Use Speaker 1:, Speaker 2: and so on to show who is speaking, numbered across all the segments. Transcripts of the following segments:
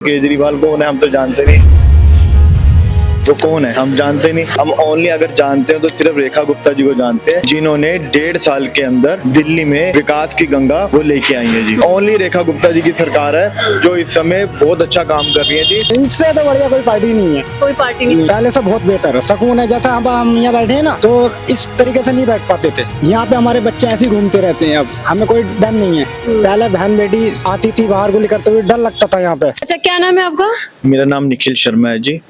Speaker 1: केजरीवाल कौन है हम तो जानते नहीं। वो कौन है हम जानते नहीं। हम ओनली अगर जानते हैं तो सिर्फ रेखा गुप्ता जी को जानते हैं, जिन्होंने 1.5 साल के अंदर दिल्ली में विकास की गंगा वो लेके आई है जी। ओनली रेखा गुप्ता जी की सरकार है जो इस समय बहुत अच्छा काम कर रही है जी।
Speaker 2: इनसे तो बढ़िया कोई पार्टी नहीं है।
Speaker 3: कोई पार्टी नहीं।
Speaker 2: पहले से बहुत बेहतर है, सुकून है। जैसा हम यहाँ बैठे हैं ना, तो इस तरीके से नहीं बैठ पाते थे। यहाँ पे हमारे बच्चे ऐसे ही घूमते रहते हैं, अब हमें कोई डर नहीं है। पहले बहन बेटी आती थी बाहर को लेकर, तो डर लगता था यहाँ पे।
Speaker 3: अच्छा, क्या नाम है आपका?
Speaker 1: मेरा नाम निखिल शर्मा है जी।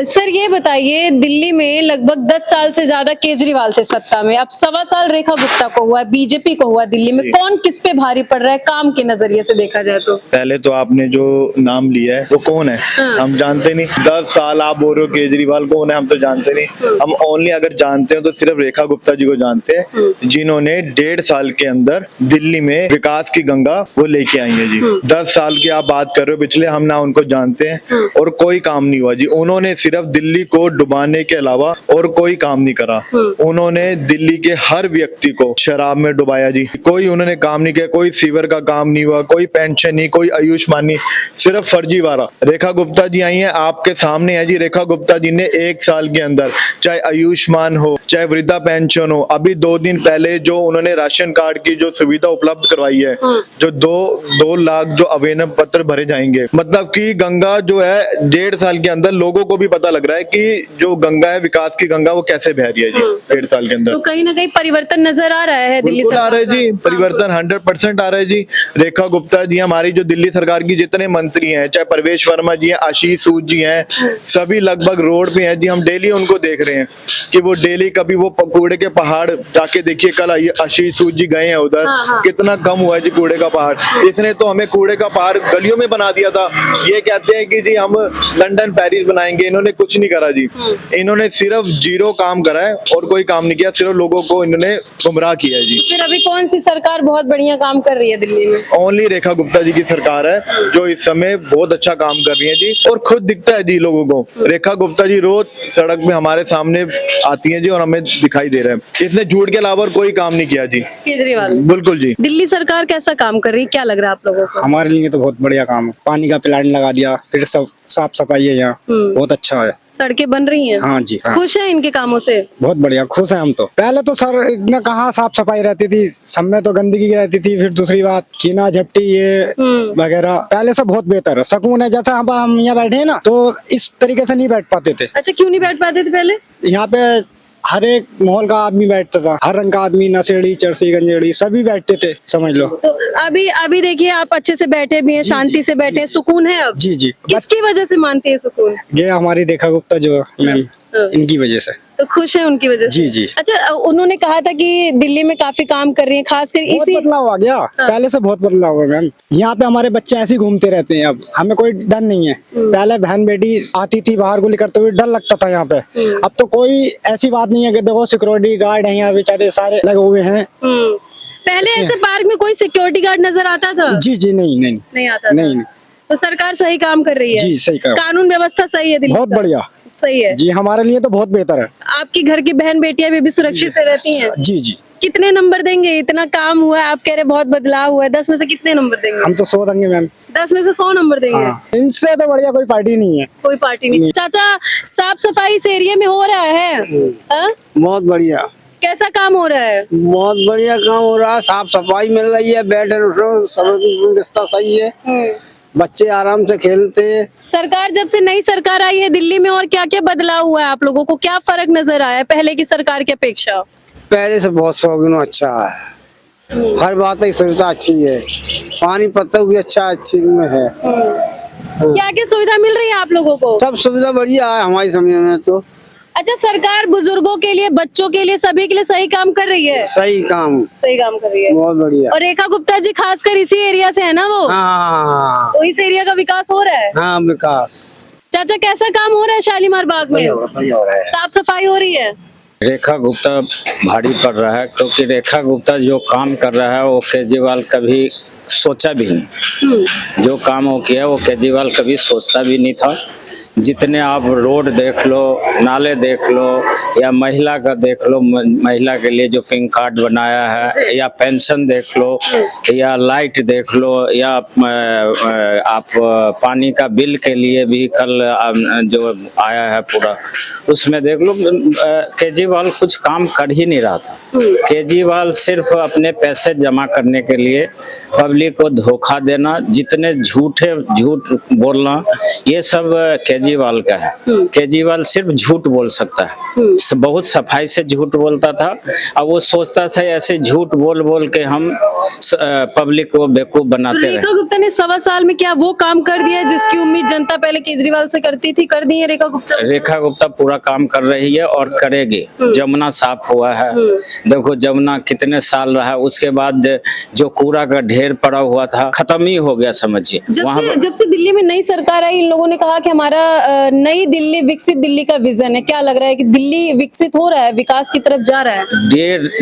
Speaker 3: सर ये बताइए, दिल्ली में लगभग 10 साल से ज्यादा केजरीवाल थे सत्ता में, अब 1.25 साल रेखा गुप्ता को हुआ है, बीजेपी को हुआ। दिल्ली में कौन किस पे भारी पड़ रहा है काम के नजरिए से देखा जाए तो?
Speaker 1: पहले तो आपने जो नाम लिया है वो कौन है हम जानते नहीं। 10 साल आप बोल रहे हो केजरीवाल कौन है हम तो जानते नहीं। हम ओनली अगर जानते हैं तो सिर्फ रेखा गुप्ता जी को जानते हैं, जिन्होंने 1.5 साल के अंदर दिल्ली में विकास की गंगा वो लेके आई है जी। 10 साल की आप बात कर रहे हो पिछले, हम ना उनको जानते हैं और कोई काम नहीं हुआ जी। उन्होंने सिर्फ दिल्ली को डुबाने के अलावा और कोई काम नहीं करा। उन्होंने दिल्ली के हर व्यक्ति को शराब में डुबाया जी। कोई उन्होंने काम नहीं किया, कोई सीवर का काम नहीं हुआ, कोई पेंशन नहीं, कोई आयुष्मान नहीं, सिर्फ फर्जीवाड़ा। रेखा गुप्ता जी आई हैं, आपके सामने है जी। रेखा गुप्ता जी ने 1 साल के अंदर चाहे आयुष्मान हो चाहे वृद्धा पेंशन हो, अभी 2 दिन पहले जो उन्होंने राशन कार्ड की जो सुविधा उपलब्ध करवाई है, जो 2 लाख जो आवेदन पत्र भरे जाएंगे, मतलब कि गंगा जो है 1.5 साल के अंदर लोगों को भी पता लग रहा है कि जो गंगा है विकास की गंगा वो कैसे बह रही है जी 1.5 साल के अंदर।
Speaker 3: तो कहीं ना कहीं परिवर्तन नजर आ रहा है दिल्ली
Speaker 1: बिल्कुल आ रहा है
Speaker 3: सरकार
Speaker 1: जी,
Speaker 3: का।
Speaker 1: परिवर्तन 100% आ रहा है जी। रेखा गुप्ता जी हमारी जो दिल्ली सरकार की जितने मंत्री हैं, चाहे परवेश वर्मा जी हैं, आशीष सूद जी हैं, सभी लगभग रोड पे हैं जी। हम डेली उनको देख रहे हैं कि वो डेली कभी वो कूड़े के पहाड़ जाके देखिए, कल आशीष सूद जी गए हैं उधर, कितना कम हुआ है जी कूड़े का पहाड़। इसने तो हमें कूड़े का पहाड़ गलियों में बना दिया था। ये कहते हैं कि जी हम लंदन पेरिस बनाएंगे, इन्होंने कुछ नहीं करा जी। इन्होंने सिर्फ 0 काम करा है और कोई काम नहीं किया, सिर्फ लोगों को इन्होंने गुमराह किया है जी।
Speaker 3: फिर अभी कौन सी सरकार बहुत बढ़िया काम कर रही है दिल्ली में?
Speaker 1: ओनली रेखा गुप्ता जी की सरकार है जो इस समय बहुत अच्छा काम कर रही है जी, और खुद दिखता है जी लोगों को। रेखा गुप्ता जी रोज सड़क में हमारे सामने आती हैं जी और हमें दिखाई दे रहे हैं। इसने झूठ के अलावा और कोई काम नहीं किया जी
Speaker 3: केजरीवाल।
Speaker 1: बिल्कुल जी।
Speaker 3: दिल्ली सरकार कैसा काम कर रही है, क्या लग रहा है आप लोगों को?
Speaker 2: हमारे लिए तो बहुत बढ़िया काम है। पानी का प्लांट लगा दिया, फिर सब साफ सफाई है यहाँ, बहुत अच्छा है।
Speaker 3: सड़कें बन रही हैं?
Speaker 2: हाँ जी, हाँ।
Speaker 3: खुश है इनके कामों से?
Speaker 2: बहुत बढ़िया, खुश हैं हम तो। पहले तो सर इतना कहाँ साफ सफाई रहती थी, सब में तो गंदगी रहती थी। फिर दूसरी बात चीना झपटी ये वगैरह, पहले से बहुत बेहतर है, सुकून है। जैसा हम यहाँ बैठे हैं ना, तो इस तरीके से नहीं बैठ पाते थे।
Speaker 3: अच्छा, क्यों नहीं बैठ पाते थे पहले?
Speaker 2: यहाँ पे हर एक माहौल का आदमी बैठता था, हर रंग का आदमी, नशेड़ी चरसी गंजेड़ी सभी बैठते थे, समझ लो।
Speaker 3: तो अभी देखिए, आप अच्छे से बैठे भी हैं, शांति से बैठे हैं, सुकून है अब?
Speaker 2: जी जी।
Speaker 3: किसकी वजह से मानते हैं सुकून?
Speaker 2: ये हमारी रेखा गुप्ता जो मैम, इनकी वजह से।
Speaker 3: तो खुश है उनकी वजह से?
Speaker 2: जी जी।
Speaker 3: अच्छा, उन्होंने कहा था कि दिल्ली में काफी काम कर रही है, खासकर
Speaker 2: बहुत
Speaker 3: इसी।
Speaker 2: बदलाव आ गया, पहले से बहुत बदलाव हुआ मैम। यहाँ पे हमारे बच्चे ऐसे ही घूमते रहते हैं, अब हमें कोई डर नहीं है। पहले बहन बेटी आती थी बाहर को लेकर, तो डर लगता था यहाँ पे। अब तो कोई ऐसी बात नहीं है कि देखो सिक्योरिटी गार्ड है यहाँ, बेचारे सारे लगे हुए हैं।
Speaker 3: पहले ऐसे पार्क में कोई सिक्योरिटी गार्ड नजर आता था?
Speaker 2: जी जी, नहीं
Speaker 3: आता था।
Speaker 2: नहीं।
Speaker 3: तो सरकार सही काम कर रही है?
Speaker 2: जी सही कहा,
Speaker 3: कानून व्यवस्था सही है दिल्ली
Speaker 2: बहुत
Speaker 3: का?
Speaker 2: बढ़िया
Speaker 3: सही है
Speaker 2: जी, हमारे लिए तो बहुत बेहतर है।
Speaker 3: आपकी घर की बहन बेटियां भी सुरक्षित रहती हैं?
Speaker 2: जी जी।
Speaker 3: कितने नंबर देंगे? इतना काम हुआ है, आप कह रहे बहुत बदलाव हुआ है, 10 में से कितने नंबर देंगे?
Speaker 2: हम तो 100 देंगे मैम।
Speaker 3: 10 में से 100 नंबर देंगे?
Speaker 2: हाँ। इनसे तो बढ़िया कोई पार्टी नहीं है।
Speaker 3: कोई पार्टी नहीं। चाचा, साफ सफाई इस एरिया में हो रहा है? हाँ?
Speaker 4: बहुत बढ़िया,
Speaker 3: कैसा काम हो रहा है?
Speaker 4: बहुत बढ़िया काम हो रहा है। साफ सफाई मिल रही है, बैठे उठो सब व्यवस्था सही है, बच्चे आराम से खेलते हैं।
Speaker 3: सरकार जब से नई सरकार आई है दिल्ली में, और क्या क्या बदलाव हुआ है आप लोगों को, क्या फर्क नजर आया है पहले की सरकार की अपेक्षा?
Speaker 4: पहले से बहुत शौकीन अच्छा है, हर बात की सुविधा अच्छी है, पानी पत्ता भी अच्छी में है।
Speaker 3: क्या क्या सुविधा मिल रही है आप लोगों को?
Speaker 4: सब सुविधा बढ़िया है हमारे समय में तो।
Speaker 3: अच्छा, सरकार बुजुर्गों के लिए, बच्चों के लिए, सभी के लिए सही काम कर रही है?
Speaker 4: सही काम
Speaker 3: कर रही है,
Speaker 4: बहुत बढ़िया।
Speaker 3: और रेखा गुप्ता जी खासकर इसी एरिया से है ना वो?
Speaker 4: हाँ
Speaker 3: तो इस एरिया का विकास हो रहा है?
Speaker 4: हाँ, विकास।
Speaker 3: चाचा, कैसा काम हो रहा है शालीमार बाग में?
Speaker 4: बढ़िया हो रहा है।
Speaker 3: साफ सफाई हो रही है?
Speaker 5: रेखा गुप्ता भारी पड़ रहा है, क्योंकि रेखा गुप्ता जो काम कर रहा है वो केजरीवाल कभी सोचा भी नहीं। जो काम वो किया वो केजरीवाल कभी सोचता भी नहीं था। जितने आप रोड देख लो, नाले देख लो, या महिला का देख लो, महिला के लिए जो पिंक कार्ड बनाया है, या पेंशन देख लो, या लाइट देख लो, या आप पानी का बिल के लिए भी कल जो आया है पूरा, उसमें देख लो। केजरीवाल कुछ काम कर ही नहीं रहा था। केजरीवाल सिर्फ अपने पैसे जमा करने के लिए पब्लिक को धोखा देना, जितने झूठ बोलना, ये सब केजरीवाल का है। केजरीवाल सिर्फ झूठ बोल सकता है, बहुत सफाई से झूठ बोलता था। अब वो सोचता था ऐसे झूठ बोल बोल के हम पब्लिक को बेवकूफ बनाते रहे।
Speaker 3: रेखा गुप्ता ने 1.25 साल में क्या वो काम कर दिया है जिसकी उम्मीद जनता पहले केजरीवाल से करती थी? कर दी है रेखा गुप्ता?
Speaker 5: रेखा गुप्ता पूरा काम कर रही है और करेगी। जमुना साफ हुआ है, देखो जमुना कितने साल रहा, उसके बाद जो कूड़ा का ढेर पड़ा हुआ था खत्म ही हो गया, समझिए।
Speaker 3: जब से दिल्ली में नई सरकार आई, इन लोगों ने कहा कि हमारा नई दिल्ली, विकसित दिल्ली का विजन है। क्या लग रहा है कि दिल्ली विकसित हो रहा है, विकास की तरफ जा रहा है?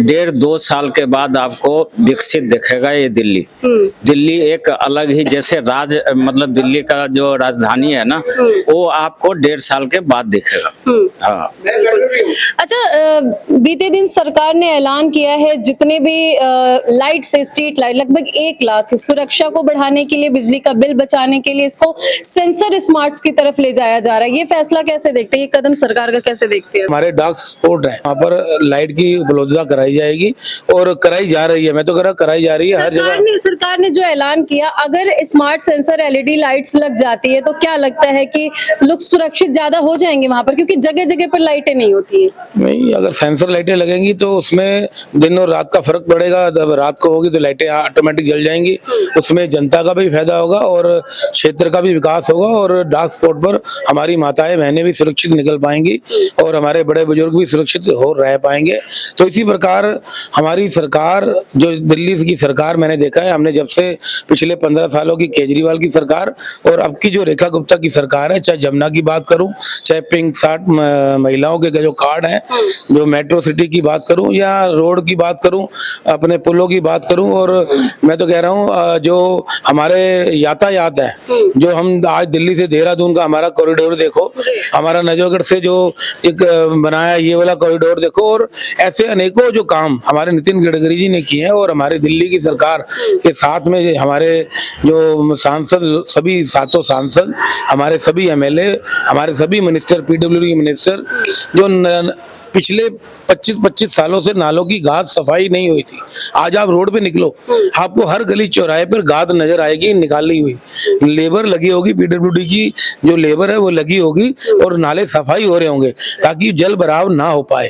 Speaker 5: डेढ़ 2 साल के बाद आपको विकसित दिखेगा ये दिल्ली। दिल्ली एक अलग ही, जैसे मतलब दिल्ली का जो राजधानी है ना, वो आपको 1.5 साल के बाद दिखेगा। हाँ।
Speaker 3: अच्छा, बीते दिन सरकार ने ऐलान किया है जितने भी लाइट से स्ट्रीट लाइट, लगभग 1 लाख, सुरक्षा को बढ़ाने के लिए, बिजली का बिल बचाने के लिए इसको सेंसर स्मार्ट्स की तरफ ले जाया जा रहा है। ये फैसला कैसे देखते हैं, ये कदम सरकार का कैसे देखते हैं?
Speaker 6: हमारे डार्क स्पॉट है, वहाँ पर लाइट की उपलब्धता कराई जाएगी और कराई जा रही है। मैं तो कह रहा कराई जा रही है हर जगह।
Speaker 3: सरकार ने जो ऐलान किया, अगर स्मार्ट सेंसर एलईडी लाइट्स लग जाती है तो क्या लगता है कि लोग सुरक्षित ज्यादा हो जाएंगे वहां पर, क्योंकि जगह जगह पर लाइटें नहीं होती है? नहीं,
Speaker 6: अगर सेंसर लाइटें लगेंगी तो उसमें दिन और रात का फर्क पड़ेगा। जब रात को होगी तो लाइटें ऑटोमेटिक जल जाएंगी, उसमें जनता का भी फायदा होगा और क्षेत्र का भी विकास होगा, और डार्क स्पॉट पर हमारी माताएं बहनें भी सुरक्षित निकल पाएंगी और हमारे बड़े बुजुर्ग भी सुरक्षित हो रह पाएंगे। तो इसी प्रकार हमारी सरकार, जो दिल्ली की सरकार मैंने देखा है, हमने जब से पिछले 15 सालों की केजरीवाल की सरकार और अब की जो रेखा गुप्ता की सरकार है, चाहे जमुना की बात करूं, चाहे पिंक कार्ड महिलाओं के जो कार्ड हैं, जो मेट्रो सिटी की बात करूं, या रोड की बात करूं, अपने पुलों की बात करूं, और मैं तो कह रहा हूं जो हमारे यातायात है, जो हम आज दिल्ली से देहरादून का हमारा कॉरिडोर देखो, हमारा नजफगढ़ से जो एक बनाया ये वाला कॉरिडोर देखो, और ऐसे अनेकों जो काम हमारे नितिन गडकरी जी ने किए हैं, और हमारे दिल्ली की सरकार के साथ में हमारे जो सांसद, सभी 7 सांसद, हमारे सभी एमएलए, हमारे सभी मिनिस्टर, पीडब्ल्यूडी मिनिस्टर, जो पिछले 25 सालों से नालों की गाद सफाई नहीं हुई थी। आज आप रोड पे निकलो, आपको हर गली चौराहे पर गाद नजर आएगी निकाली हुई। लेबर लगी होगी, पीडब्ल्यूडी की जो लेबर है वो लगी होगी, और नाले सफाई हो रहे होंगे ताकि जल भराव ना हो पाए।